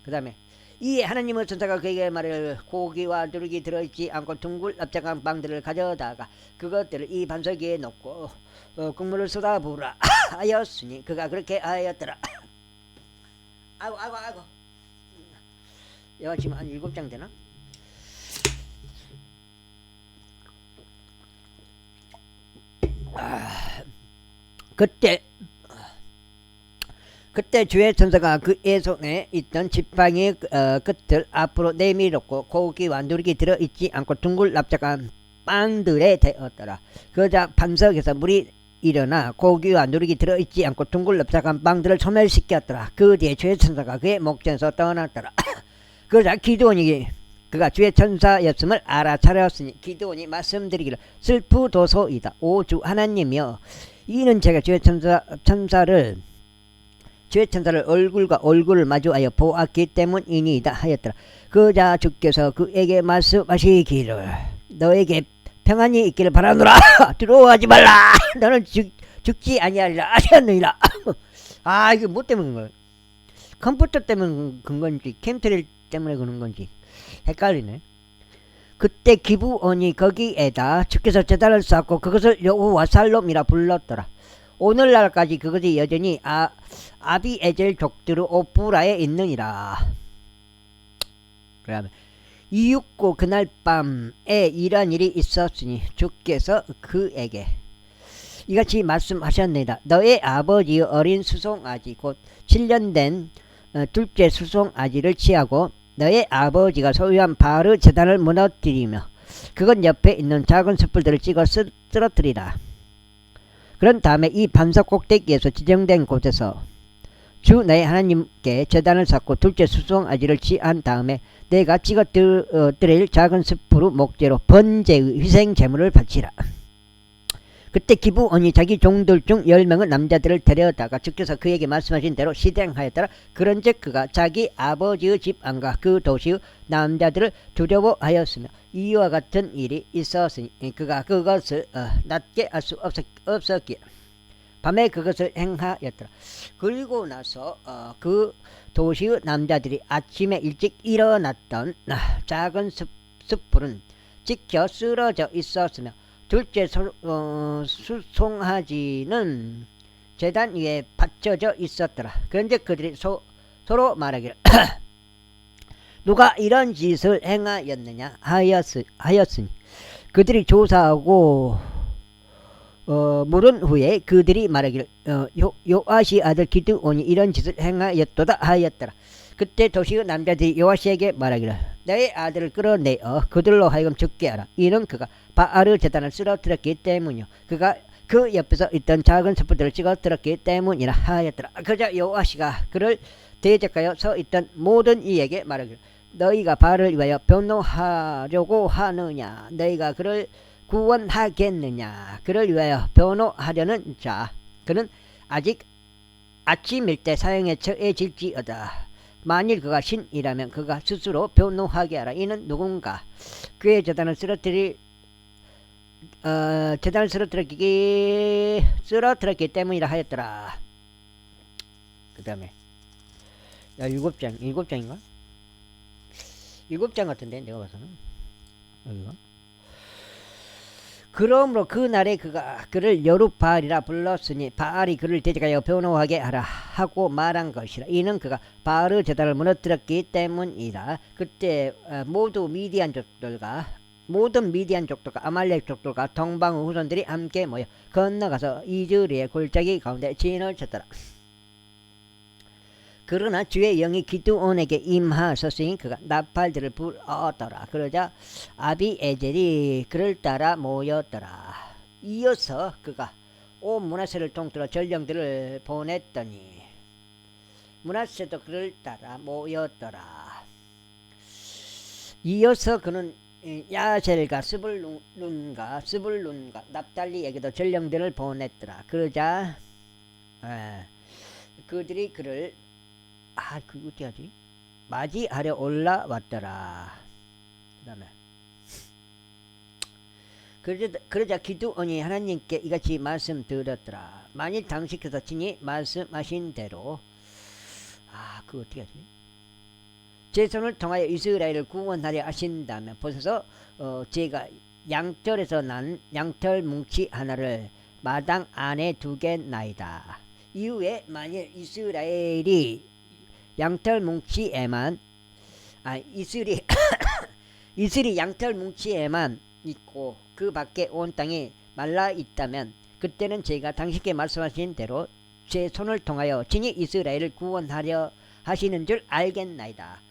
그 다음에 이에 하나님의 천사가 그에게 말을 고기와 누룩이 들어있지 않고 둥글 납작한 빵들을 가져다가 그것들을 이 반석위에 놓고 국물을 쏟아부으라 하였으니 그가 그렇게 하였더라. 아이고 이거 지금 한 7장 되나? 그때 주의 천사가 그의 손에 있던 지팡이의 끝을 앞으로 내밀었고 고기와 누룩이 들어있지 않고 둥글 납작한 빵들에 대었더라. 그러자 반석에서 물이 일어나 고기와 누룩이 들어있지 않고 둥글 납작한 빵들을 소멸시켰더라. 그 뒤에 주의 천사가 그의 목전에서 떠났더라. 그러자 기드온이 그가 주의 천사였음을 알아차렸으니 기드온이 말씀드리기를 슬프도소이다. 오 주 하나님이여 이는 제가 주의 천사를 얼굴과 얼굴을 마주하여 보았기 때문이니이다 하였더라. 그자 주께서 그에게 말씀하시기를 너에게 평안이 있기를 바라노라. 두려워하지 말라. 너는 죽지 아니하리라 하셨느니라. 이게 뭐 때문에 그런 거야? 컴퓨터 때문에 그런 건지 캠트레일 때문에 그런 건지 헷갈리네. 그때 기브온이 거기에다 주께서 제단을 쌓고 그것을 여호와 살롬이라 불렀더라. 오늘날까지 그것이 여전히 아비에젤 족들의 오프라에 있느니라. 그러면 이윽고 그날 밤에 이런 일이 있었으니 주께서 그에게 이같이 말씀하셨느니라. 너의 아버지의 어린 수송아지 곧 7년 된 둘째 수송아지를 취하고 너의 아버지가 소유한 바알의 제단을 무너뜨리며 그건 옆에 있는 작은 숯불들을 찍어 쓰러뜨리라. 그런 다음에 이 반석 꼭대기에서 지정된 곳에서 주 너의 하나님께 제단을 쌓고 둘째 수송아지를 취한 다음에 내가 찍어 드릴 작은 숯불의 목재로 번제의 희생 제물을 바치라. 그때 기브온이 자기 종들 중 10명의 남자들을 데려다가 주께서 그에게 말씀하신 대로 실행하였더라. 그런즉 그가 자기 아버지의 집 안과 그 도시의 남자들을 두려워하였으며 이와 같은 일이 있었으니 그가 그것을 낮게 할 수 없었기에 밤에 그것을 행하였더라. 그리고 나서 그 도시의 남자들이 아침에 일찍 일어났던 작은 숯불은 찍혀 쓰러져 있었으며 둘째 수송아지는 제단 위에 받쳐져 있었더라. 그런데 그들이 서로 말하기를 누가 이런 짓을 행하였느냐 하였으니 그들이 조사하고 물은 후에 그들이 말하기를 요아시 아들 기드온이 이런 짓을 행하였도다 하였더라. 그때 도시의 남자들이 요아시에게 말하기를 너의 아들을 끌어내어 그들로 하여금 죽게 하라. 이는 그가 바알의 제단을 쓰러뜨렸기 때문이요 그가 그 옆에서 있던 작은 숯불들을 찍어들었기 때문이라 하였더라. 그자 요아시가 그를 대적하여 서 있던 모든 이에게 말하기를 너희가 바알을 위하여 변호하려고 하느냐. 너희가 그를 구원하겠느냐. 그를 위하여 변호하려는 자 그는 아직 아침일 때 사형에 처해질지어다. 만일 그가 신이라면 그가 스스로 변호하게 하라. 이는 누군가 그의 재단을 쓰러뜨렸기 때문이라 하였더라. 그 다음에 7장인가? 7장 같은데 내가 봐서는 여기가. 그러므로 그날에 그가 그를 여룻바알이라 불렀으니 바알이 그를 대적하여 변호하게 하라 하고 말한 것이라. 이는 그가 바알의 제단을 무너뜨렸기 때문이라. 그때 모든 미디안 족들과 아말렉 족들과 동방의 후손들이 함께 모여 건너가서 이즈리의 골짜기 가운데 진을 쳤더라. 그러나 주의 영이 기드온에게 임하셨으니 그가 나팔들을 불었더라. 그러자 아비에젤이 그를 따라 모였더라. 이어서 그가 온 므낫세를 통틀어 전령들을 보냈더니 므낫세도 그를 따라 모였더라. 이어서 그는 야셀과 스불룬과 납달리에게도 전령들을 보냈더라. 그러자 그들이 그를 그거 어떻게 하지? 맞이하려 올라왔더라. 그 다음에 그러자 기드온이 하나님께 이같이 말씀드렸더라. 만일 당신께서 친히 말씀하신 대로 그거 어떻게 하지? 제 손을 통하여 이스라엘을 구원하려 하신다면 보소서 제가 양털에서 난 양털 뭉치 하나를 마당 안에 두겠나이다. 이후에 만일 이스라엘이 양털 뭉치에만 이슬이 양털 뭉치에만 있고 그 밖에 온 땅이 말라 있다면 그때는 제가 당신께 말씀하신 대로 제 손을 통하여 친히 이스라엘을 구원하려 하시는 줄 알겠나이다.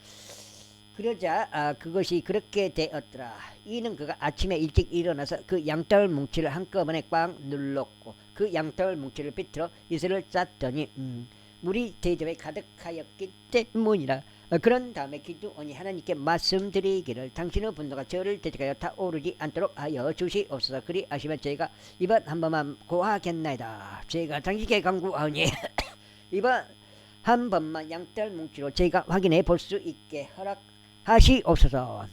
그러자 그것이 그렇게 되었더라. 이는 그가 아침에 일찍 일어나서 그 양털 뭉치를 한꺼번에 꽉 눌렀고 그 양털 뭉치를 비틀어 이슬을 쌌더니 물이 대접에 가득하였기 때문이라. 그런 다음에 기드온이 하나님께 말씀드리기를 당신의 분노가 저를 대적하여 타오르지 않도록 하여 주시옵소서. 그리하시면 저희가 이번 한 번만 고하겠나이다. 제가 당신께 간구하오니 이번 한 번만 양털 뭉치로 저희가 확인해 볼 수 있게 허락하시옵소서.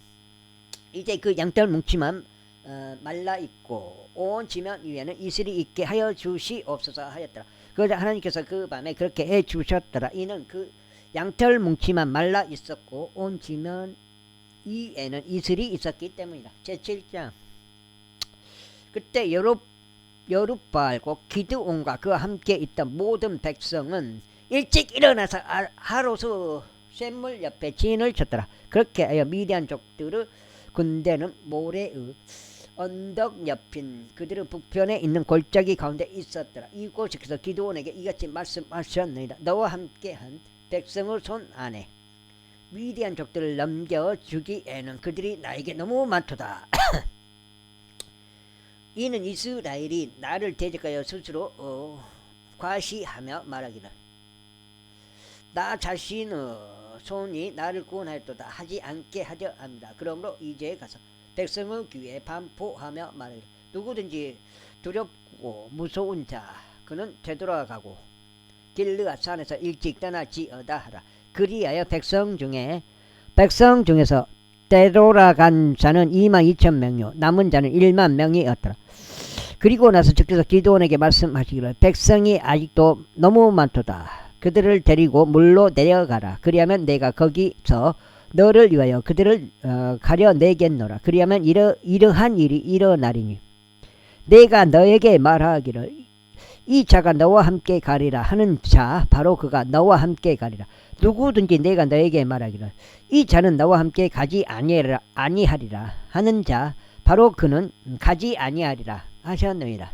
이제 그 양털 뭉치만 말라 있고 온 지면 위에는 이슬이 있게 하여 주시옵소서 하였더라. 그러자 하나님께서 그 밤에 그렇게 해 주셨더라. 이는 그 양털 뭉치만 말라 있었고 온 지면 위에는 이슬이 있었기 때문이다. 제7장. 그때 여룻바알과 기드온과 그와 함께 있던 모든 백성은 일찍 일어나서 하로스 샘물 옆에 진을 쳤더라. 그렇게 하여 미디안 족들의 군대는 모래의 언덕 옆인 그들의 북편에 있는 골짜기 가운데 있었더라. 이곳에서 기드온에게 이같이 말씀하셨느니라. 너와 함께한 백성의 손 안에 미디안 족들을 넘겨주기에는 그들이 나에게 너무 많도다. 이는 이스라엘이 나를 대적하여 스스로 과시하며 말하기를 나 자신의 손이 나를 구원하였도다 하지 않게 하려 합니다. 그러므로 이제 가서 백성의 귀에 반포하며 말하기를 누구든지 두렵고 무서운 자 그는 되돌아가고 길르앗 산에서 일찍 떠날지어다 하라. 그리하여 백성 중에서 되돌아간 자는 22,000명이요 남은 자는 1만 명이었더라. 그리고 나서 주께서 기드온에게 말씀하시기를 백성이 아직도 너무 많도다. 그들을 데리고 물로 내려가라. 그리하면 내가 거기서 너를 위하여 그들을 가려내겠노라. 그리하면 이러한 일이 일어나리니 내가 너에게 말하기를 이 자가 너와 함께 가리라 하는 자 바로 그가 너와 함께 가리라. 누구든지 내가 너에게 말하기를 이 자는 너와 함께 가지 아니하리라 하는 자 바로 그는 가지 아니하리라 하셨느니라.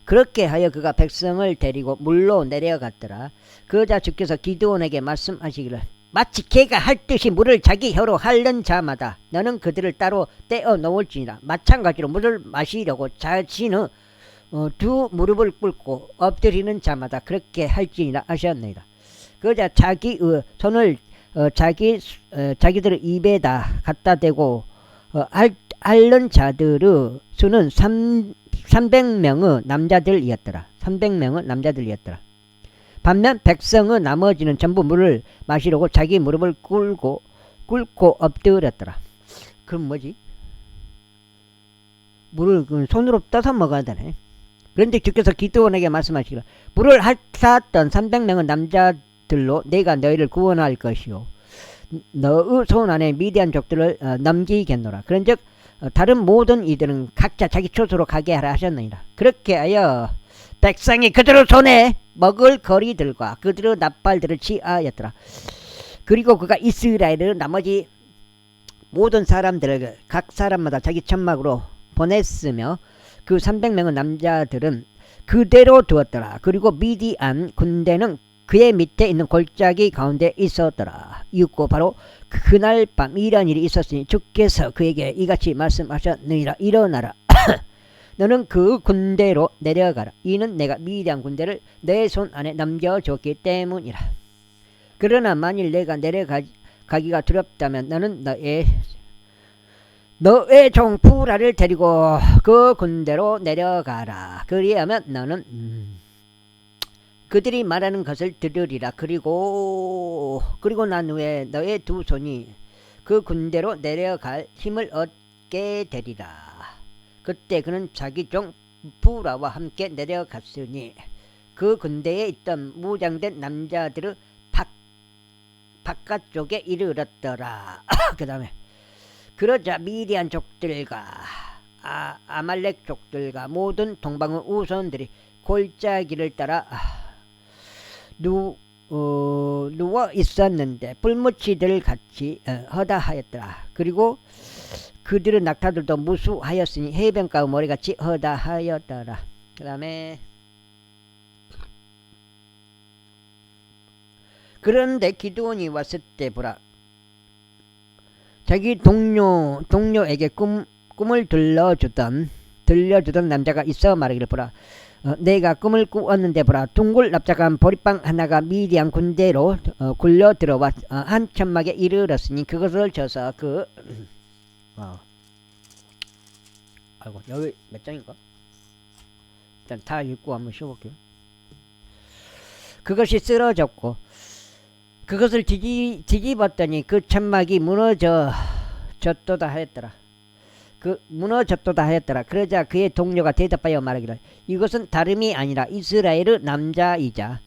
그렇게 하여 그가 백성을 데리고 물로 내려갔더라. 그러자 주께서 기드온에게 말씀하시기를 마치 개가 핥듯이 물을 자기 혀로 핥는 자마다 너는 그들을 따로 떼어 놓을지니라. 마찬가지로 물을 마시려고 자신의 두 무릎을 꿇고 엎드리는 자마다 그렇게 할지니라 하셨느니라. 그러자 자기의 손을 자기들의 입에다 갖다 대고 핥는 자들의 수는 300명의 남자들이었더라. 300명의 남자들이었더라. 반면 백성의 나머지는 전부 물을 마시려고 자기 무릎을 꿇고 엎드렸더라. 그럼 뭐지? 물을 손으로 떠서 먹어야 되네. 그런데 주께서 기드온에게 말씀하시기를 물을 핥았던 300명의 남자들로 내가 너희를 구원할 것이요 너의 손 안에 미디안 족들을 넘기겠노라. 그런즉 다른 모든 이들은 각자 자기 처소로 가게 하라 하셨느니라. 그렇게 하여 백성이 그들의 손에 먹을 거리들과 그들의 납발들을 취하였더라. 그리고 그가 이스라엘의 나머지 모든 사람들을 각 사람마다 자기 천막으로 보냈으며 그 300명의 남자들은 그대로 두었더라. 그리고 미디안 군대는 그의 밑에 있는 골짜기 가운데 있었더라. 이윽고 바로 그날 밤 이런 일이 있었으니 주께서 그에게 이같이 말씀하셨느니라. 일어나라. 너는 그 군대로 내려가라. 이는 내가 미디안 군대를 내 손 안에 넘겨줬기 때문이라. 그러나 만일 내가 내려가기가 두렵다면 너는 너의 종 부라를 데리고 그 군대로 내려가라. 그리하면 너는 그들이 말하는 것을 들으리라. 그리고 난 후에 너의 두 손이 그 군대로 내려갈 힘을 얻게 되리라. 그때 그는 자기 종 부라와 함께 내려갔으니 그 군대에 있던 무장된 남자들의 바깥쪽에 이르렀더라. 그 다음에 그러자 미디안 족들과 아말렉 족들과 모든 동방의 우선들이 골짜기를 따라 누워 있었는데 불무치들 같이 허다하였더라. 그리고 그들의 낙타들도 무수하였으니 해변가의 모래같이 허다하였더라. 그 다음에 그런데 기드온이 왔을 때 보라 자기 동료에게 꿈을 들려주던 남자가 있어 말하기를 보라 내가 꿈을 꾸었는데 보라 둥글 납작한 보리빵 하나가 미디안 군대로 굴려 들어와 한 천막에 이르렀으니 그것을 쳐서 아이고 여기 몇 장인가? 일단 다 읽고 한번 쉬어볼게요. 그것이 쓰러졌고 그것을 뒤집었더니 그 천막이 무너졌도다 하였더라. 그러자 그의 동료가 대답하여 말하기를 이것은 다름이 아니라 이스라엘의 남자이자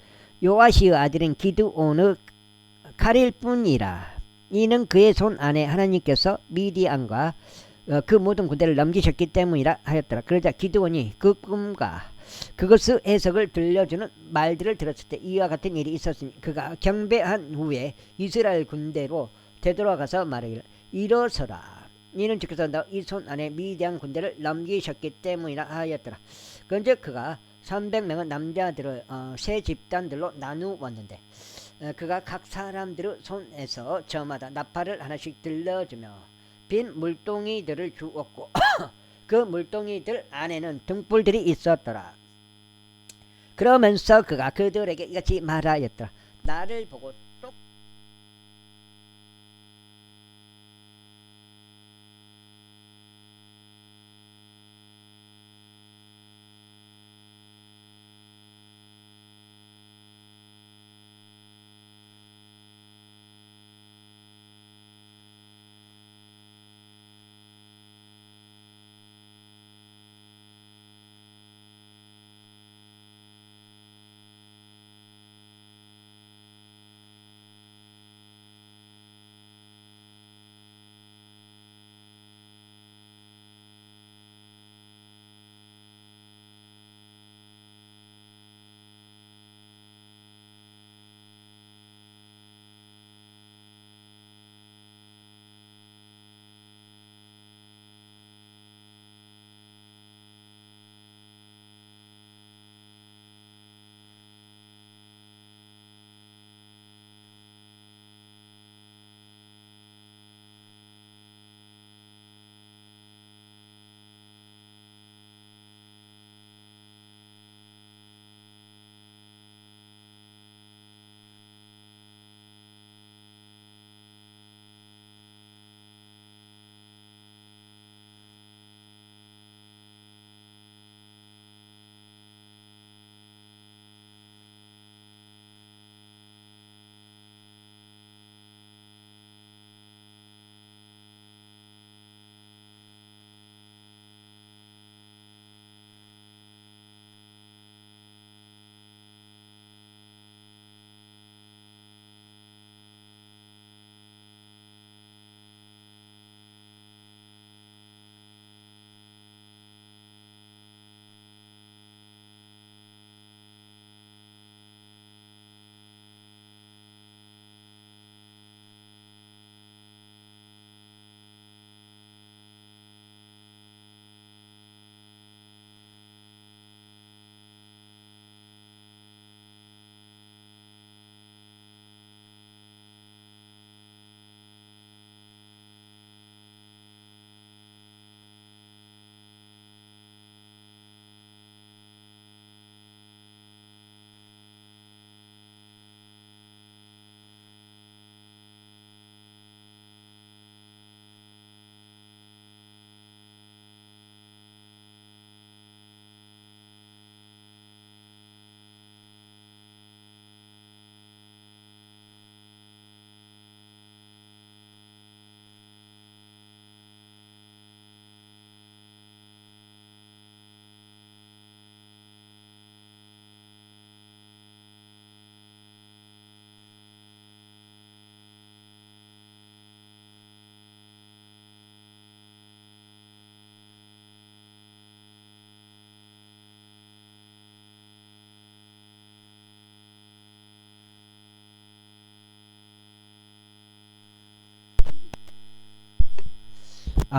요아시의 아들인 기드온의 칼일 뿐이라. 이는 그의 손 안에 하나님께서 미디안과 그 모든 군대를 넘기셨기 때문이라 하였더라. 그러자 기드온이 그 꿈과 그것의 해석을 들려주는 말들을 들었을 때 이와 같은 일이 있었으니 그가 경배한 후에 이스라엘 군대로 되돌아가서 말하기를 일어서라. 이는 주께서 너 이 손 안에 미디안 군대를 넘기셨기 때문이라 하였더라. 그런즉 그가 300명의 남자들을 세 집단들로 나누었는데 그가 각 사람들의 손에서 저마다 나팔을 하나씩 들려주며 빈 물동이들을 주었고 그 물동이들 안에는 등불들이 있었더라. 그러면서 그가 그들에게 이같이 말하였더라. 나를 보고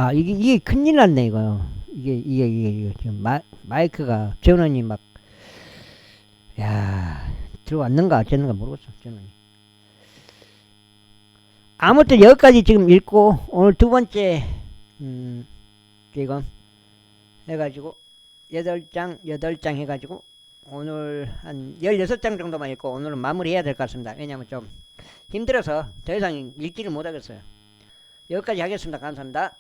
아, 이게 큰일 났네, 이거. 이게 지금 마이크가 전원이 막, 야, 들어왔는가, 어쨌는가 모르겠어, 전원이. 아무튼 여기까지 지금 읽고, 오늘 두 번째, 지금, 해가지고, 8장 해가지고, 오늘 한 16장 정도만 읽고, 오늘은 마무리해야 될 것 같습니다. 왜냐면 좀 힘들어서 더 이상 읽지를 못하겠어요. 여기까지 하겠습니다. 감사합니다.